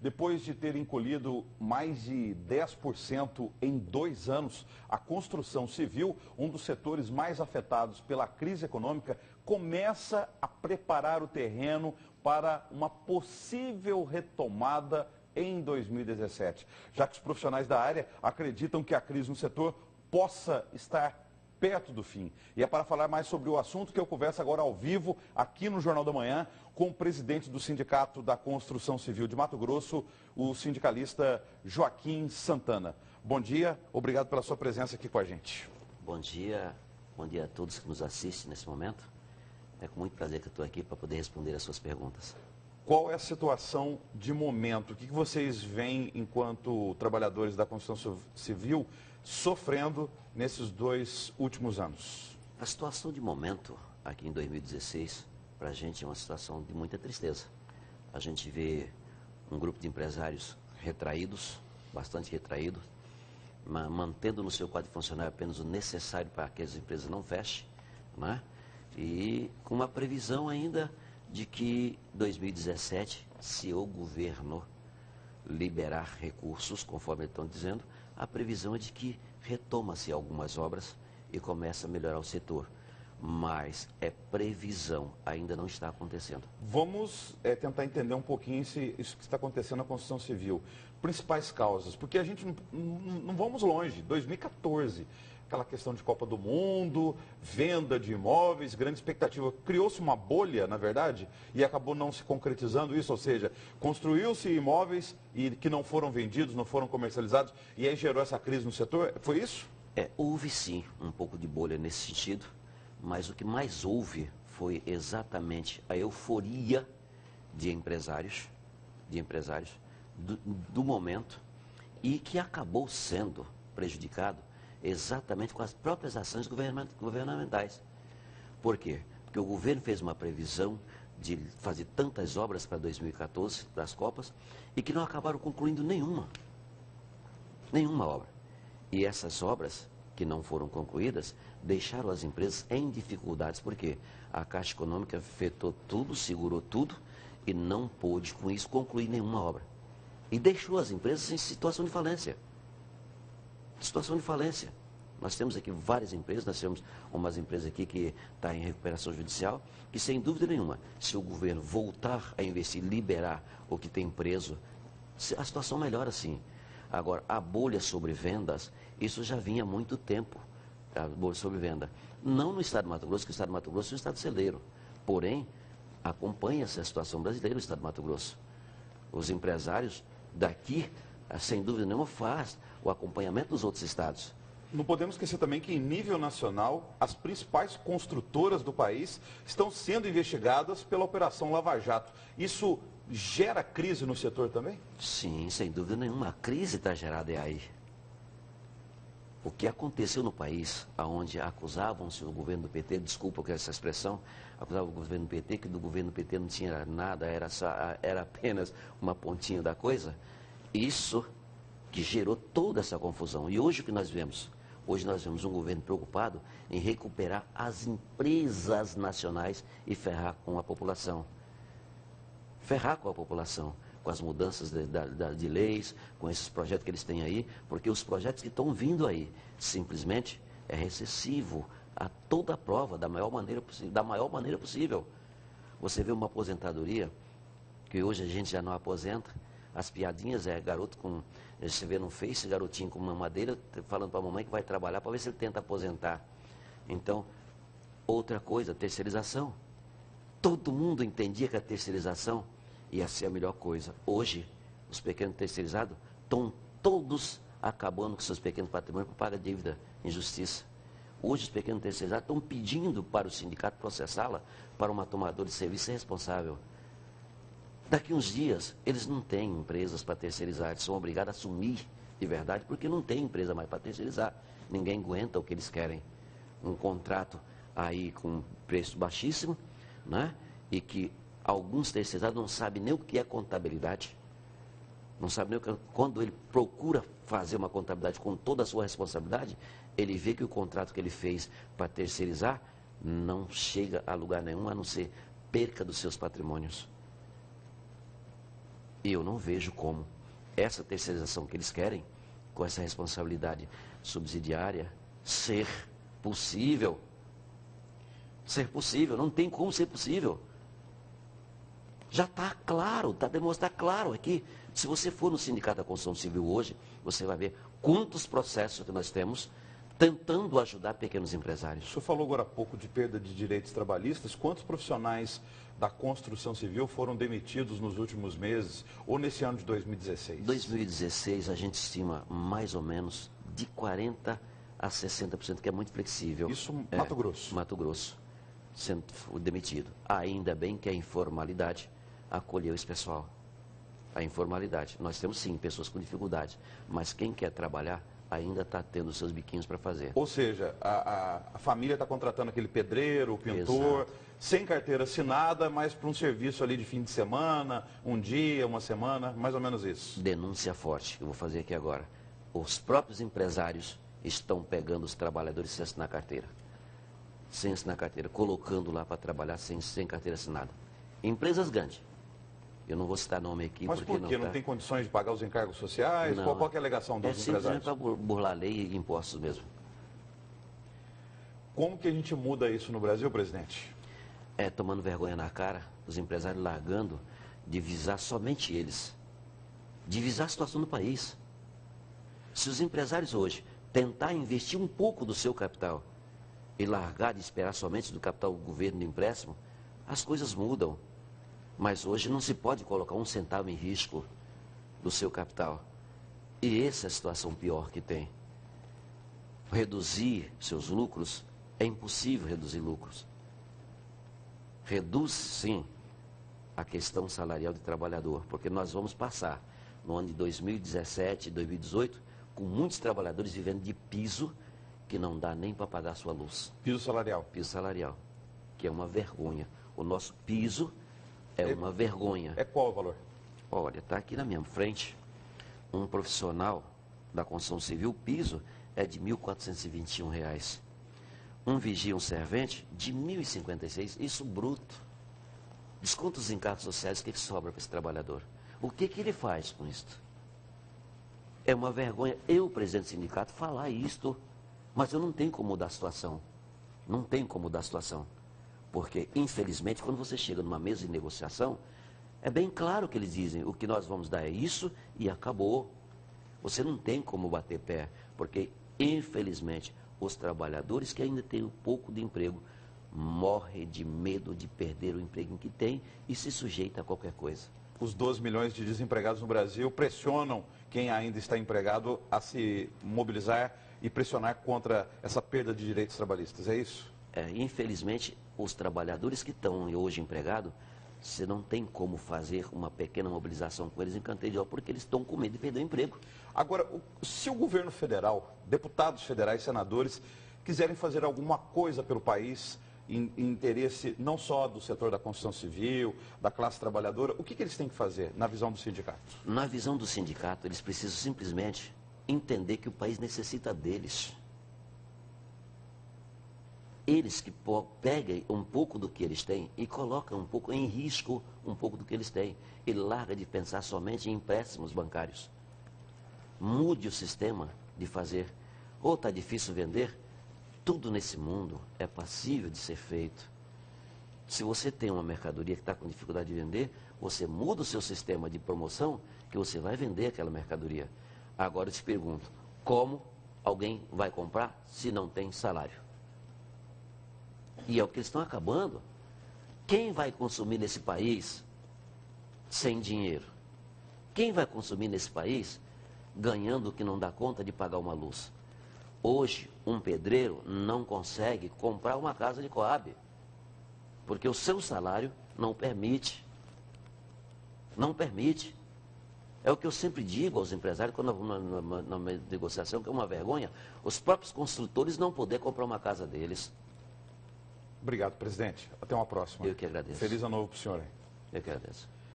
Depois de ter encolhido mais de 10% em 2 anos, a construção civil, um dos setores mais afetados pela crise econômica, começa a preparar o terreno para uma possível retomada em 2017, já que os profissionais da área acreditam que a crise no setor possa estar perto do fim. E é para falar mais sobre o assunto que eu converso agora ao vivo, aqui no Jornal da Manhã, com o presidente do Sindicato da Construção Civil de Mato Grosso, o sindicalista Joaquim Santana. Bom dia, obrigado pela sua presença aqui com a gente. Bom dia a todos que nos assistem nesse momento. É com muito prazer que eu estou aqui para poder responder as suas perguntas. Qual é a situação de momento? O que vocês veem enquanto trabalhadores da construção civil sofrendo nesses 2 últimos anos? A situação de momento aqui em 2016, para a gente é uma situação de muita tristeza. A gente vê um grupo de empresários retraídos, bastante retraídos, mantendo no seu quadro de funcionário apenas o necessário para que as empresas não fechem, né? E com uma previsão ainda de que 2017, se o governo liberar recursos, conforme eles estão dizendo, a previsão é de que retoma-se algumas obras e começa a melhorar o setor. Mas é previsão, ainda não está acontecendo. Vamos tentar entender um pouquinho isso que está acontecendo na construção civil. Principais causas, porque a gente não vamos longe. 2014, aquela questão de Copa do Mundo, venda de imóveis, grande expectativa. Criou-se uma bolha, na verdade, e acabou não se concretizando isso, ou seja, construiu-se imóveis e que não foram vendidos, não foram comercializados, e aí gerou essa crise no setor. Foi isso? Houve sim um pouco de bolha nesse sentido, mas o que mais houve foi exatamente a euforia de empresários do momento, e que acabou sendo prejudicado exatamente com as próprias ações governamentais. Por quê? Porque o governo fez uma previsão de fazer tantas obras para 2014, para as Copas, e que não acabaram concluindo nenhuma obra. E essas obras que não foram concluídas deixaram as empresas em dificuldades, porque a Caixa Econômica afetou tudo, segurou tudo e não pôde com isso concluir nenhuma obra. E deixou as empresas em situação de falência. Nós temos aqui várias empresas, nós temos umas empresas aqui que está em recuperação judicial, que sem dúvida nenhuma, se o governo voltar a investir, liberar o que tem preso, a situação melhora sim. Agora, a bolha sobre vendas, isso já vinha há muito tempo, a bolha sobre venda. Não no estado de Mato Grosso, que o estado de Mato Grosso é um estado celeiro. Porém, acompanha-se a situação brasileira no estado de Mato Grosso. Os empresários daqui, sem dúvida nenhuma, faz o acompanhamento dos outros estados. Não podemos esquecer também que, em nível nacional, as principais construtoras do país estão sendo investigadas pela Operação Lava Jato. Isso gera crise no setor também? Sim, sem dúvida nenhuma. A crise está gerada aí. O que aconteceu no país, onde acusavam-se o governo do PT, desculpa essa expressão, acusavam o governo do PT, que do governo do PT não tinha nada, era apenas uma pontinha da coisa, isso que gerou toda essa confusão. E hoje o que nós vemos? Hoje nós vemos um governo preocupado em recuperar as empresas nacionais e ferrar com a população. Com as mudanças de leis, com esses projetos que eles têm aí, porque os projetos que estão vindo aí, simplesmente, é recessivo a toda a prova, da maior maneira possível. Você vê uma aposentadoria, que hoje a gente já não aposenta, as piadinhas garoto com... Você vê no Face, garotinho com uma madeira, falando para a mamãe que vai trabalhar para ver se ele tenta aposentar. Então, outra coisa, terceirização. Todo mundo entendia que a terceirização ia ser a melhor coisa. Hoje, os pequenos terceirizados estão todos acabando com seus pequenos patrimônios para pagar dívida em justiça. Hoje, os pequenos terceirizados estão pedindo para o sindicato processá-la para uma tomadora de serviço responsável. Daqui uns dias, eles não têm empresas para terceirizar, eles são obrigados a assumir de verdade, porque não tem empresa mais para terceirizar. Ninguém aguenta o que eles querem. Um contrato aí com preço baixíssimo, né? E que alguns terceirizados não sabem nem o que é contabilidade. Não sabem nem quando ele procura fazer uma contabilidade com toda a sua responsabilidade, ele vê que o contrato que ele fez para terceirizar não chega a lugar nenhum, a não ser perca dos seus patrimônios. E eu não vejo como essa terceirização que eles querem, com essa responsabilidade subsidiária, ser possível. Ser possível, não tem como ser possível. Já está claro, está demonstrado claro aqui. Se você for no Sindicato da Construção Civil hoje, você vai ver quantos processos que nós temos tentando ajudar pequenos empresários. O senhor falou agora há pouco de perda de direitos trabalhistas. Quantos profissionais da construção civil foram demitidos nos últimos meses ou nesse ano de 2016? 2016 a gente estima mais ou menos de 40% a 60%, que é muito flexível. Isso Mato Grosso? Mato Grosso, sendo demitido. Ainda bem que a informalidade acolheu esse pessoal. A informalidade. Nós temos sim pessoas com dificuldade, mas quem quer trabalhar ainda está tendo seus biquinhos para fazer. Ou seja, a família está contratando aquele pedreiro, o pintor, exato, sem carteira assinada, mas para um serviço ali de fim de semana, um dia, uma semana, mais ou menos isso. Denúncia forte que eu vou fazer aqui agora. Os próprios empresários estão pegando os trabalhadores sem assinar carteira. Sem assinar carteira, colocando lá para trabalhar sem carteira assinada. Empresas grandes. Eu não vou citar nome aqui. Mas por quê? Não tem condições de pagar os encargos sociais? Não. Qual que é a alegação dos empresários? É simplesmente para burlar lei e impostos mesmo. Como que a gente muda isso no Brasil, presidente? Tomando vergonha na cara, os empresários largando de visar somente eles. De visar a situação do país. Se os empresários hoje tentar investir um pouco do seu capital e largar de esperar somente do capital do governo de empréstimo, as coisas mudam. Mas hoje não se pode colocar um centavo em risco do seu capital. E essa é a situação pior que tem. Reduzir seus lucros, é impossível reduzir lucros. Reduz, sim, a questão salarial do trabalhador, porque nós vamos passar, no ano de 2017 e 2018, com muitos trabalhadores vivendo de piso, que não dá nem para pagar a sua luz. Piso salarial. Piso salarial, que é uma vergonha. O nosso piso é uma vergonha. É qual o valor? Olha, está aqui na minha frente, um profissional da construção civil, o piso é de R$ 1.421. Um vigia, um servente, de R$ 1.056, isso bruto. Desconta os encargos sociais, o que sobra para esse trabalhador? O que ele faz com isto? É uma vergonha eu, presidente do sindicato, falar isto, mas eu não tenho como mudar a situação. Não tenho como mudar a situação. Porque, infelizmente, quando você chega numa mesa de negociação, é bem claro que eles dizem, o que nós vamos dar é isso e acabou. Você não tem como bater pé, porque, infelizmente, os trabalhadores que ainda têm um pouco de emprego morrem de medo de perder o emprego que tem e se sujeita a qualquer coisa. Os 12 milhões de desempregados no Brasil pressionam quem ainda está empregado a se mobilizar e pressionar contra essa perda de direitos trabalhistas, é isso? Infelizmente, os trabalhadores que estão hoje empregados, você não tem como fazer uma pequena mobilização com eles em canteiro de obra, porque eles estão com medo de perder o emprego. Agora, se o governo federal, deputados federais, senadores, quiserem fazer alguma coisa pelo país, em interesse não só do setor da construção civil, da classe trabalhadora, o que eles têm que fazer na visão do sindicato? Na visão do sindicato, eles precisam simplesmente entender que o país necessita deles. Eles que peguem um pouco do que eles têm e colocam um pouco em risco um pouco do que eles têm. E larga de pensar somente em empréstimos bancários. Mude o sistema de fazer. Ou está difícil vender? Tudo nesse mundo é passível de ser feito. Se você tem uma mercadoria que está com dificuldade de vender, você muda o seu sistema de promoção que você vai vender aquela mercadoria. Agora eu te pergunto, como alguém vai comprar se não tem salário? E é o que eles estão acabando. Quem vai consumir nesse país sem dinheiro? Quem vai consumir nesse país ganhando o que não dá conta de pagar uma luz? Hoje, um pedreiro não consegue comprar uma casa de Coab, porque o seu salário não permite. Não permite. É o que eu sempre digo aos empresários, quando na negociação, que é uma vergonha, os próprios construtores não poder comprar uma casa deles. Obrigado, presidente. Até uma próxima. Eu que agradeço. Feliz ano novo para o senhor. Eu que agradeço.